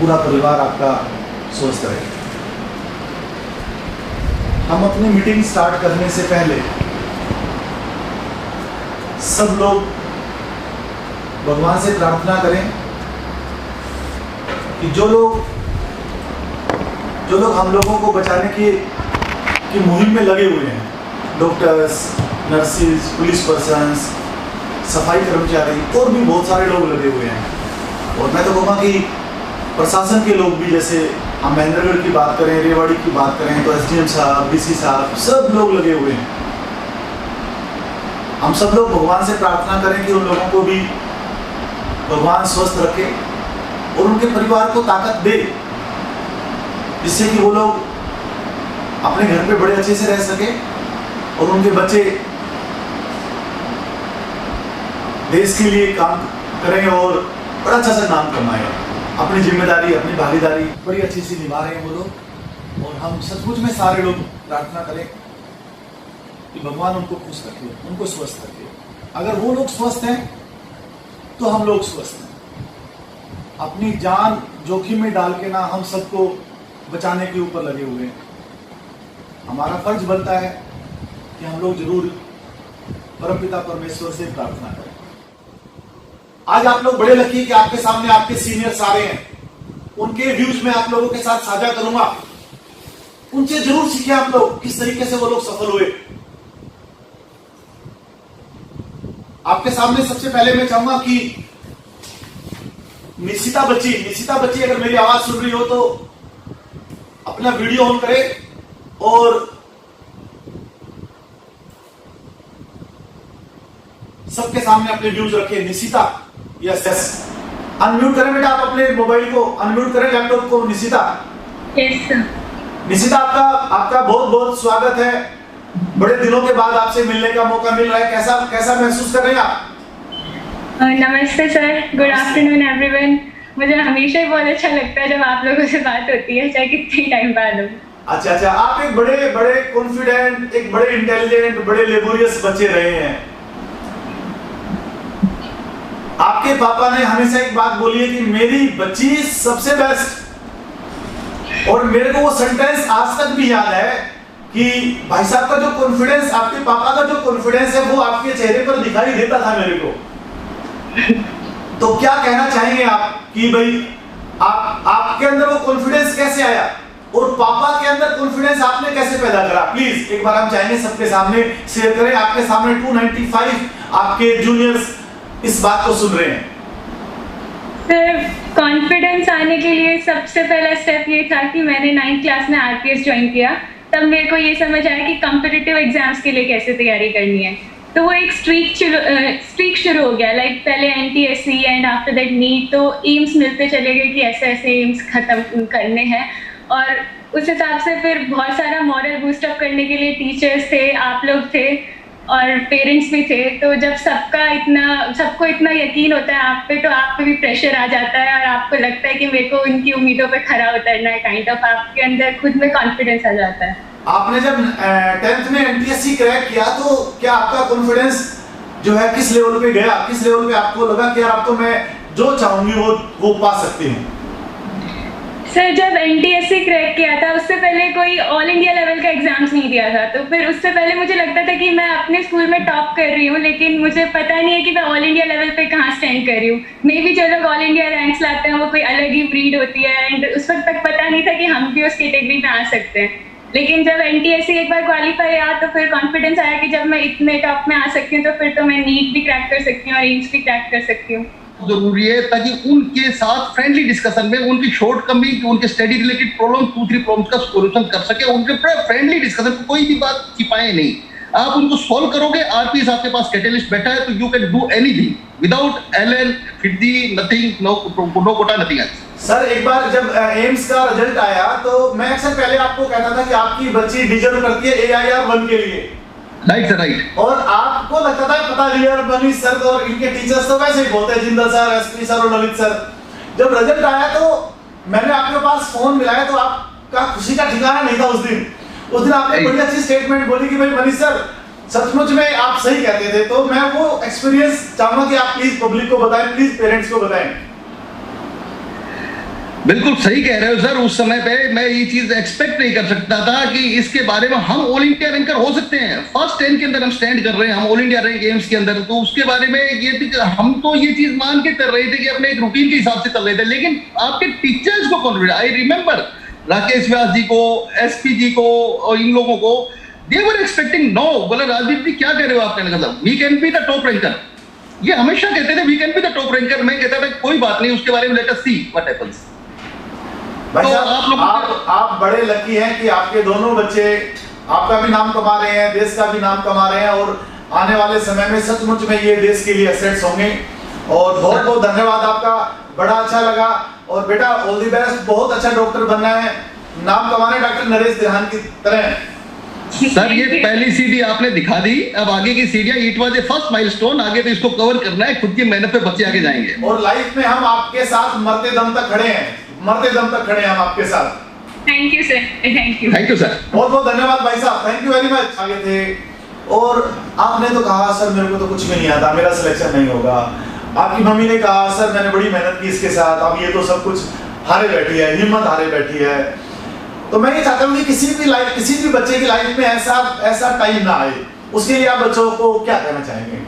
पूरा परिवार आपका स्वस्थ रहे। हम अपनी मीटिंग स्टार्ट करने से पहले सब लोग भगवान से प्रार्थना करें कि जो लोग हम लोगों को बचाने की मुहिम में लगे हुए हैं, डॉक्टर्स, नर्सिस, पुलिस पर्सन्स, सफाई कर्मचारी और भी बहुत सारे लोग लगे हुए हैं। और मैं तो कहूँगा कि प्रशासन के लोग भी, जैसे हम महेंद्रगढ़ की बात करें, रेवाड़ी की बात करें तो एसडीएम साहब, डीसी साहब, सब लोग लगे हुए हैं। हम सब लोग भगवान से प्रार्थना करें कि उन लोगों को भी भगवान स्वस्थ रखे और उनके परिवार को ताकत दे, जिससे कि वो लोग अपने घर पे बड़े अच्छे से रह सके और उनके बच्चे देश के लिए काम करें और बड़ा अच्छा सा नाम कमाएं। अपनी जिम्मेदारी, अपनी भागीदारी बड़ी अच्छी सी निभा रहे हैं वो लोग। और हम सचमुच में सारे लोग प्रार्थना करें कि भगवान उनको खुश रखे, उनको स्वस्थ रखे। अगर वो लोग स्वस्थ हैं तो हम लोग स्वस्थ हैं। अपनी जान जोखिम में डाल के ना हम सबको बचाने के ऊपर लगे हुए हैं। हमारा फर्ज बनता है कि हम लोग जरूर परमपिता परमेश्वर से प्रार्थना करें। आज आप लोग बड़े लकी कि आपके सामने आपके सीनियर्स आ रहे हैं। उनके व्यूज में आप लोगों के साथ साझा करूंगा। उनसे जरूर सीखिए आप लोग किस तरीके से वो लोग सफल हुए। आपके सामने सबसे पहले मैं चाहूंगा कि निशिता बच्ची अगर मेरी आवाज सुन रही हो तो अपना वीडियो ऑन करे और सबके सामने अपने व्यूज रखे। निशिता, यस, अनम्यूट करें बेटा, आप अपने मोबाइल को अनम्यूट करें, लैपटॉप को। Nishita, yes sir. निशिता, आपका बहुत बहुत स्वागत है। बड़े दिनों के बाद आपसे मिलने का मौका मिल रहा है। कैसा महसूस कर रहे हैं आप? नमस्ते सर, गुड आफ्टरनून एवरीवन। मुझे हमेशा ही बहुत अच्छा लगता है जब आप लोगों से बात होती है, चाहे कितनी टाइम बाद हो। अच्छा, आप एक बड़े कॉन्फिडेंट, एक बड़े इंटेलिजेंट, बड़े लेबोरियस बच्चे रहे हैं। आपके पापा ने हमेशा एक बात बोली है कि मेरी बच्ची सबसे बेस्ट। और मेरे को वो सेंटेंस आज तक भी याद है कि भाई साहब का जो कॉन्फिडेंस, आपके पापा का जो कॉन्फिडेंस है वो आपके चेहरे पर दिखाई देता था मेरे को। तो क्या कहना चाहेंगे आप कि भाई आपके अंदर वो कॉन्फिडेंस कैसे आया और पापा के अंदर कॉन्फिडेंस आपने कैसे पैदा करा? प्लीज एक बार हम चाहेंगे सबके सामने शेयर करें। आपके सामने 295 आपके जूनियर्स इस बात को सुन रहे हैं। सर, कॉन्फिडेंस आने के लिए सबसे पहला स्टेप ये था कि मैंने 9th क्लास में आरपीएस ज्वाइन किया। तब मेरे को ये समझ आया कि कॉम्पिटिटिव एग्जाम्स के लिए कैसे तैयारी करनी है। तो वो एक स्ट्रीक शुरू हो गया। लाइक पहले NTSC and after that NEET, तो एम्स मिलते चले गए कि ऐसे ऐसे एम्स खत्म करने हैं। और उस हिसाब से फिर बहुत सारा मॉरल बूस्टअप करने के लिए टीचर्स थे, आप लोग थे और पेरेंट्स भी थे। तो जब सबको इतना यकीन होता है आप पे, तो आप पे भी प्रेशर आ जाता है और आपको लगता है कि मेरे को उनकी उम्मीदों पे खरा उतरना है। काइंड ऑफ आपके अंदर खुद में कॉन्फिडेंस आ जाता है। आपने जब 10th में एनटीएससी क्रैक किया तो क्या आपका कॉन्फिडेंस जो है किस लेवल पे गया? किस लेवल पे आपको लगा कि यार अब तो मैं जो चाहूंगी वो पा सकती हूँ? सर, जब एनटीएससी क्रैक किया था उससे पहले कोई ऑल इंडिया लेवल का एग्जाम्स नहीं दिया था। तो फिर उससे पहले मुझे लगता था कि मैं अपने स्कूल में टॉप कर रही हूँ, लेकिन मुझे पता नहीं है कि मैं ऑल इंडिया लेवल पे कहाँ स्टैंड कर रही हूँ। मे बी जो लोग ऑल इंडिया रैंक्स लाते हैं वो कोई अलग ही ब्रीड होती है। एंड उस वक्त तक पता नहीं था कि हम भी उस कैटेगरी में आ सकते हैं। लेकिन जब एनटीएससी एक बार क्वालिफाई आया तो फिर कॉन्फिडेंस आया कि जब मैं इतने टॉप में आ सकती हूँ तो फिर तो मैं नीट भी क्रैक कर सकती हूँ और एम्स भी क्रैक कर सकती हूँ। जरूरी है ताकि उनके साथ फ्रेंडली डिस्कशन में उनकी शॉर्टकमी, उनके स्टडी रिलेटेड प्रॉब्लम, 2-3 प्रॉब्लम्स का सॉल्यूशन कर सके। उनके फ्रेंडली डिस्कशन, कोई भी बात छिपाए नहीं, आप उनको सॉल्व करोगे। आरपीएस आपके पास कैटलिस्ट बैठा है तो you can do anything without Allen, FIITJEE, nothing, no Kota, nothing else. Sir, एक बार जब एम्स का रिजल्ट आया तो मैं अक्सर पहले आपको कहता था कि आपकी बच्ची डिजर्व करती है AIR 1 के लिए। राइट। और आपको लगता था पता लिया मनीष सर और इनके टीचर्स तो वैसे ही बोलते हैं, जिंदल सर, एसपी सर और ललित सर। जब रिजल्ट आया तो मैंने आपके पास फोन मिलाया तो आपका खुशी का ठिकाना नहीं था। उस दिन आपने बड़ी अच्छी स्टेटमेंट बोली कि भाई मनीष सर सचमुच में आप सही कहते थे। तो मैं वो एक्सपीरियंस चाहूंगा कि आप प्लीज पब्लिक को बताएं, प्लीज पेरेंट्स को बताएं। बिल्कुल सही कह रहे हो सर। उस समय पे मैं ये चीज एक्सपेक्ट नहीं कर सकता था कि इसके बारे में हम ऑल इंडिया रैंकर हो सकते हैं। फर्स्ट 10 के अंदर हम स्टैंड कर रहे हैं, हम ऑल इंडिया रैंक गेम्स के अंदर। तो उसके बारे में ये थी कि हम तो ये चीज मान के कर रहे थे कि अपने एक रूटीन के हिसाब से चल रहे थे, लेकिन आपके टीचर्स को कॉन्फिडेंस, आई रिमेम्बर राकेश व्यास जी को, एसपी जी को और इन लोगों को, दे वर एक्सपेक्टिंग नो, बोले राजदीप जी क्या कह रहे हो आप, कहने का we can be the top ranker. ये हमेशा कहते थे we can be the top ranker. मैं कहता था कोई बात नहीं, उसके बारे में let us see what happens. भाई तो साहब आप बड़े लकी हैं कि आपके दोनों बच्चे आपका भी नाम कमा रहे हैं, देश का भी नाम कमा रहे हैं, और आने वाले समय में सचमुच में ये देश के लिए एसेट्स होंगे। और बहुत बहुत धन्यवाद आपका, बड़ा अच्छा लगा। और बेटा ऑल द बेस्ट, बहुत अच्छा डॉक्टर बनना है, नाम कमाने डॉक्टर नरेश त्रिहान की तरह। सर ये पहली सीढ़ी आपने दिखा दी, अब आगे की सीढ़ियां, it was a first milestone, आगे तो इसको कवर करना है, खुद की मेहनत पे बच्चे आगे जाएंगे। और लाइफ में हम आपके साथ मरते दम तक खड़े हैं, मरते दम तक खड़े हैं हम आपके साथ। Thank you sir, thank you. Thank you sir, बहुत बहुत धन्यवाद भाई साहब, थैंक यू वेरी मच। आगे थे और आपने तो कहा सर मेरे को तो कुछ भी नहीं आता, मेरा सिलेक्शन नहीं होगा। आपकी मम्मी ने कहा सर मैंने बड़ी मेहनत की इसके साथ, अब ये तो सब कुछ हारे बैठी है, हिम्मत हारे बैठी है। तो मैं ये चाहता हूँ कि किसी भी बच्चे की लाइफ में ऐसा टाइम ना आए, उसके लिए आप बच्चों को क्या कहना चाहेंगे?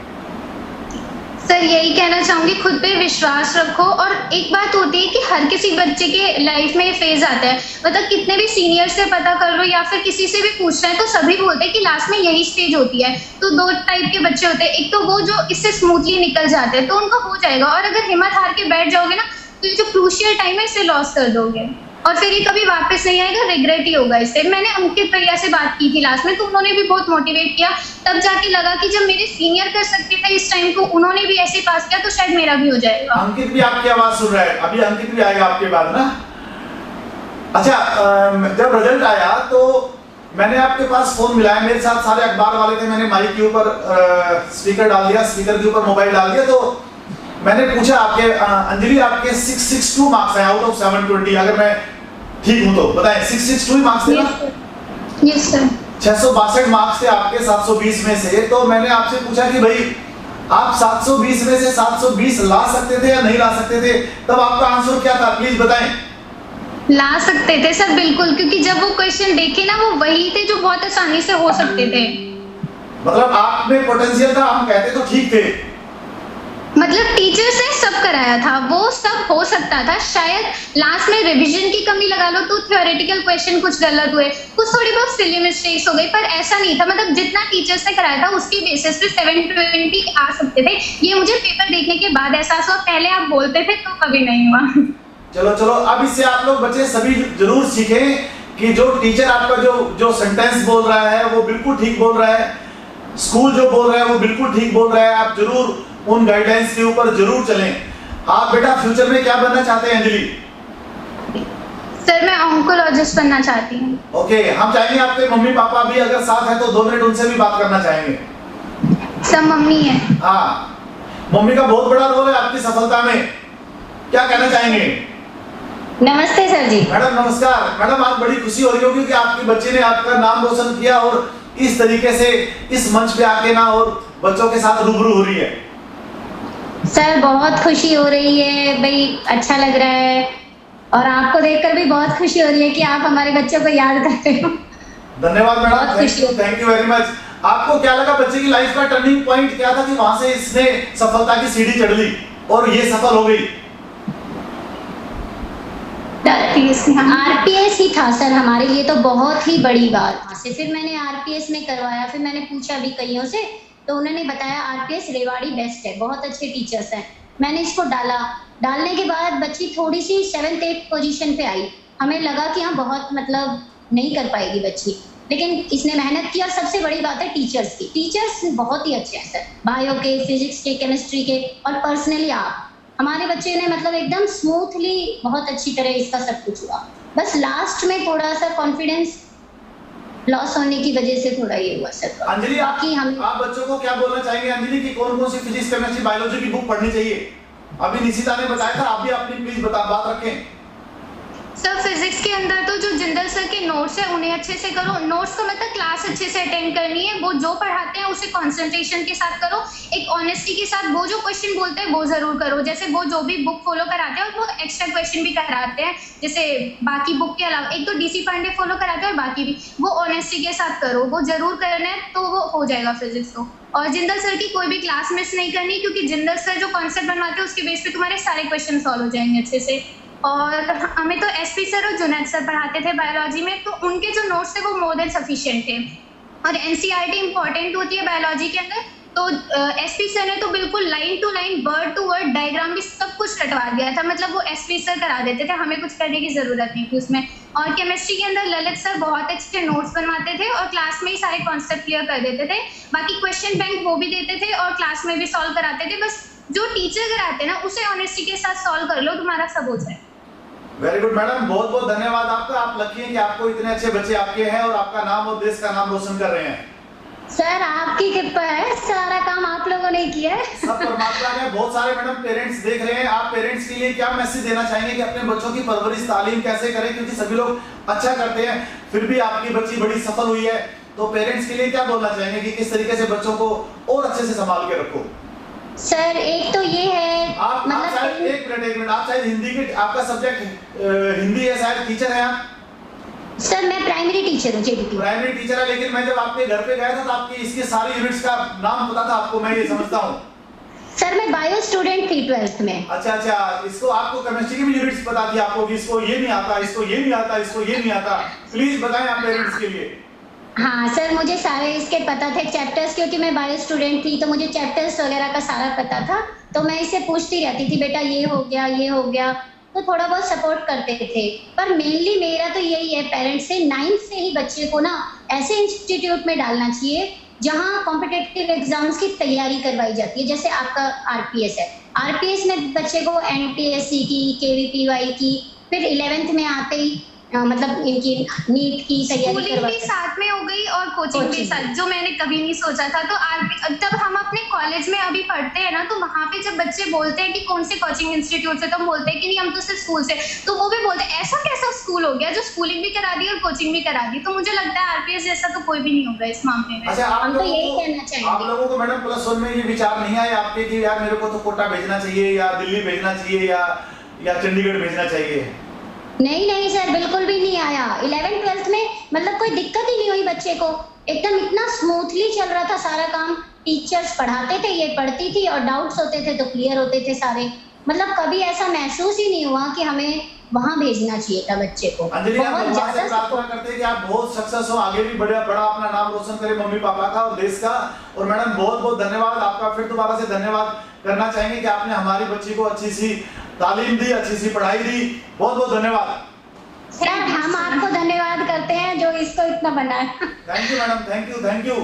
सर यही कहना चाहूंगी, खुद पे विश्वास रखो। और एक बात होती है कि हर किसी बच्चे के लाइफ में फेज आता है, मतलब कितने भी सीनियर से पता कर लो या फिर किसी से भी पूछ रहे हैं तो सभी बोलते हैं कि लास्ट में यही स्टेज होती है। तो दो टाइप के बच्चे होते हैं, एक तो वो जो इससे स्मूथली निकल जाते हैं तो उनका हो जाएगा, और अगर हिम्मत हार के बैठ जाओगे ना तो ये जो क्रूशियल टाइम है इसे लॉस कर दोगे और फिर ये कभी वापस नहीं आएगा, रिग्रेट ही होगा इससे। मैंने अंकित भैया से बात की थी लास्ट में, तो उन्होंने भी बहुत मोटिवेट किया। तब जाके लगा कि जब मेरे सीनियर कर सकते थे इस टाइम को, उन्होंने भी ऐसे पास किया तो शायद मेरा भी हो जाएगा। अंकित भी आपकी आवाज सुन रहा है, अभी अंकित भी आएगा आपके बाद ना। अच्छा, जब रिजल्ट आया तो मैंने आपके पास फोन मिलाया, मेरे साथ सारे अखबार वाले थे, मैंने माइक के ऊपर स्पीकर डाल दिया, स्पीकर के ऊपर मोबाइल डाल दिया। तो मैंने पूछा आपके अंजलि आपके 662 मार्क्स हैं आउट ऑफ 720, अगर मैं ठीक हूं तो बताएं 662 मार्क्स थे ना? Yes sir. 662 मार्क्स थे आपके 720 में से। तो मैंने आपसे पूछा कि भाई आप 720 में से 720 ला सकते थे या नहीं ला सकते थे, तब आपका आंसर क्या था प्लीज बताएं। ला सकते थे सर बिल्कुल, क्योंकि जब वो क्वेश्चन देखे ना वो वही थे जो बहुत आसानी से हो सकते थे। मतलब आप में पोटेंशियल था, हम कहते तो ठीक थे। मतलब टीचर्स ने सब कराया था, वो सब हो सकता था। शायद लास्ट में रिवीजन की कमी लगा लो तो थ्योरेटिकल क्वेश्चन कुछ गलत हुए, कुछ थोड़ी बहुत सिली मिस्टेक्स हो गई, पर ऐसा नहीं था। मतलब जितना टीचर्स ने कराया था उसके बेसिस पे 720 आ सकते थे। ये मुझे पेपर देखने के बाद एहसास हुआ, पहले आप बोलते थे तो कभी नहीं हुआ। चलो अब इससे आप लोग बच्चे सभी जरूर सीखें कि जो टीचर आपका जो सेंटेंस बोल रहा है वो बिल्कुल ठीक बोल रहा है, स्कूल जो बोल रहा है वो बिल्कुल ठीक बोल रहा है। आप जरूर उन गाइडलाइंस के ऊपर जरूर चलें। आप बेटा फ्यूचर में क्या बनना चाहते हैं अंजलि? सर मैं ऑन्कोलॉजिस्ट बनना चाहती हूँ। ओके, हम चाहेंगे आपके मम्मी पापा भी अगर साथ है तो 2 मिनट उनसे भी बात करना चाहेंगे। सब मम्मी है। हाँ, मम्मी का बहुत बड़ा रोल है आपकी सफलता में, क्या कहना चाहेंगे? नमस्ते सर जी। मैडम नमस्कार। मैडम आज बड़ी खुशी हो रही होगी कि आपके बच्चे ने आपका नाम रोशन किया और इस तरीके से इस मंच पे आके ना और बच्चों के साथ रूबरू हो रही है। सर बहुत खुशी हो रही है भाई, अच्छा लग रहा है, और आपको देखकर भी बहुत खुशी हो रही है कि आप हमारे बच्चों को याद करते हो। धन्यवाद मैडम, खुशी। Thank you very much. आपको क्या लगा बच्चे की लाइफ का टर्निंग पॉइंट क्या था कि वहां से इसने सफलता की सीढ़ी चढ़ ली और ये सफल हो गई? आरपीएस ही था सर हमारे लिए तो बहुत ही बड़ी बात। फिर मैंने आरपीएस में करवाया, फिर मैंने पूछा भी कईयों से तो उन्होंने बताया आरपीएस रेवाड़ी बेस्ट है, बहुत अच्छे टीचर्स हैं। मैंने इसको डालने के बाद बच्ची थोड़ी सी 7th-8th पोजीशन पे आई। हमें लगा कि हाँ बहुत मतलब नहीं कर पाएगी बच्ची, लेकिन इसने मेहनत की। और सबसे बड़ी बात है टीचर्स की, टीचर्स बहुत ही अच्छे हैं सर, बायो के, फिजिक्स के, केमिस्ट्री के, और पर्सनली आप हमारे बच्चे ने मतलब एकदम स्मूथली बहुत अच्छी तरह इसका सब कुछ हुआ। बस लास्ट में थोड़ा सा कॉन्फिडेंस लॉस होने की वजह से थोड़ा ये हुआ सर। अंजलि आप बच्चों को क्या बोलना चाहेंगे अंजलि कि कौन कौन सी फिजिक्स, केमिस्ट्री, बायोलॉजी की बुक पढ़नी चाहिए? अभी निशिता ने बताया था, आप भी अपनी प्लीज बात रखें। सर फिजिक्स के अंदर तो जो जिंदल सर के नोट्स है उन्हें अच्छे से करो। नोट्स का मतलब क्लास अच्छे से अटेंड करनी है, वो जो पढ़ाते हैं उसे कंसंट्रेशन के साथ करो, एक ऑनेस्टी के साथ वो जो क्वेश्चन बोलते हैं वो जरूर करो। जैसे वो जो भी बुक फॉलो कराते हैं और वो एक्स्ट्रा क्वेश्चन भी कराते हैं, जैसे बाकी बुक के अलावा एक तो डीसी पांडे फॉलो कराते हैं और बाकी भी, वो ऑनेस्टी के साथ करो, वो जरूर करना है तो वो हो जाएगा फिजिक्स तो। और जिंदल सर की कोई भी क्लास मिस नहीं करनी, क्योंकि जिंदल सर जो कॉन्सेप्ट बनवाते हैं उसके बेस पे तुम्हारे सारे क्वेश्चन सॉल्व हो जाएंगे अच्छे से। और हमें तो एसपी सर और जुनैद सर पढ़ाते थे बायोलॉजी में, तो उनके जो नोट्स थे वो मोर देन सफिशिएंट थे। और एनसीईआरटी इंपॉर्टेंट होती है बायोलॉजी के अंदर, तो एसपी सर ने तो बिल्कुल line to line word to word diagram भी सब कुछ रटवा दिया था, मतलब वो एसपी सर करा देते थे, हमें कुछ करने की जरूरत नहीं थी उसमें। और केमिस्ट्री के अंदर ललित सर बहुत अच्छे नोट्स बनवाते थे और क्लास में ही सारे कॉन्सेप्ट क्लियर कर देते थे। बाकी क्वेश्चन बैंक वो भी देते थे और क्लास में भी सॉल्व कराते थे। बस जो टीचर कराते हैं ना उसे ऑनेस्टी के साथ सॉल्व कर लो, तुम्हारा सब हो जाए। वेरी गुड मैडम, बहुत बहुत धन्यवाद आपका। आप लकी हैं कि आपको इतने अच्छे बच्चे आपके हैं और आपका नाम और देश का नाम रोशन कर रहे हैं। सर आपकी कृपा है, सारा काम आप लोगों ने किया है। सब परमात्मा ने। बहुत सारे मैडम पेरेंट्स देख रहे हैं, आप पेरेंट्स के लिए क्या मैसेज देना चाहेंगे कि अपने बच्चों की परवरिश तालीम कैसे करें, क्योंकि सभी लोग अच्छा करते हैं फिर भी आपकी बच्ची बड़ी सफल हुई है, तो पेरेंट्स के लिए क्या बोलना चाहेंगे कि किस तरीके से बच्चों को और अच्छे से संभाल के रखो? सर एक तो ये है, आप शायद एक मिनट आप शायद हिंदी के, आपका सब्जेक्ट हिंदी है, शायद टीचर है आप? सर मैं प्राइमरी टीचर हूँ, जेबीटी प्राइमरी टीचर है, लेकिन मैं जब आपके घर पे गया था तो आपकी इसके सारी यूनिट्स का नाम पता था आपको, मैं ये समझता हूँ। सर मैं बायो स्टूडेंट थी 12th में। अच्छा, इसको आपको केमिस्ट्री की भी यूनिट्स पता थी आपको कि इसको ये नहीं आता, इसको ये नहीं आता, इसको ये नहीं आता? प्लीज बताएं आप पेरेंट्स के लिए। हाँ सर मुझे सारे इसके पता थे चैप्टर्स, क्योंकि मैं बायो स्टूडेंट थी तो मुझे चैप्टर्स वगैरह का सारा पता था, तो मैं इससे पूछती रहती थी बेटा ये हो गया ये हो गया, तो थोड़ा बहुत सपोर्ट करते थे। पर मेनली मेरा तो यही है पेरेंट्स से, 9th से ही बच्चे को ना ऐसे इंस्टीट्यूट में डालना चाहिए जहाँ कॉम्पिटिटिव एग्जाम्स की तैयारी करवाई जाती है। जैसे आपका आरपीएस है, आरपीएस में बच्चे को एनटीएससी की, केवीपीवाई की, फिर 11th में आते ही मतलब इनकी नीट की तैयारी करवाई, साथ में हो गई और कोचिंग भी साथ, जो मैंने कभी नहीं सोचा था। तो जब हम अपने कॉलेज में अभी पढ़ते हैं ना, तो वहाँ पे जब बच्चे बोलते हैं कि कौन से कोचिंग इंस्टीट्यूट से, तो हम बोलते हैं कि नहीं हम तो सिर्फ स्कूल से, तो वो भी बोलते हैं ऐसा कैसा स्कूल हो गया जो स्कूलिंग भी करा दी और कोचिंग भी करा दी। तो मुझे लगता है आरपीएस जैसा तो कोई भी नहीं होगा इस मामले में। अच्छा, हम तो यही कहना चाहेंगे। आप लोगों को मैडम +1 में ये विचार नहीं आया आपके कि यार मेरे को तो कोटा भेजना चाहिए या दिल्ली भेजना चाहिए या चंडीगढ़ भेजना चाहिए? नहीं सर बिल्कुल भी नहीं आया। 11th 12th में मतलब कोई दिक्कत ही नहीं हुई बच्चे को, एकदम इतना स्मूथली चल रहा था सारा काम। टीचर्स पढ़ाते थे, ये पढ़ती थी और डाउट्स होते थे तो क्लियर होते थे सारे। मतलब कभी ऐसा महसूस ही नहीं हुआ कि हमें वहाँ भेजना चाहिए था बच्चे को। अंजलि, आप भगवान से प्रार्थना करते हैं कि आप बहुत सक्सेस हो, आगे भी बड़ा अपना नाम रोशन करें मम्मी पापा का और देश का। और मैडम बहुत बहुत धन्यवाद आपका, फिर दोबारा से धन्यवाद करना चाहेंगे कि आपने हमारी बच्ची को अच्छी सी तालीम दी, अच्छी सी पढ़ाई दी। बहुत बहुत धन्यवाद सर। हम आपको धन्यवाद करते हैं जो इसको इतना बनाया। Thank you madam, thank you.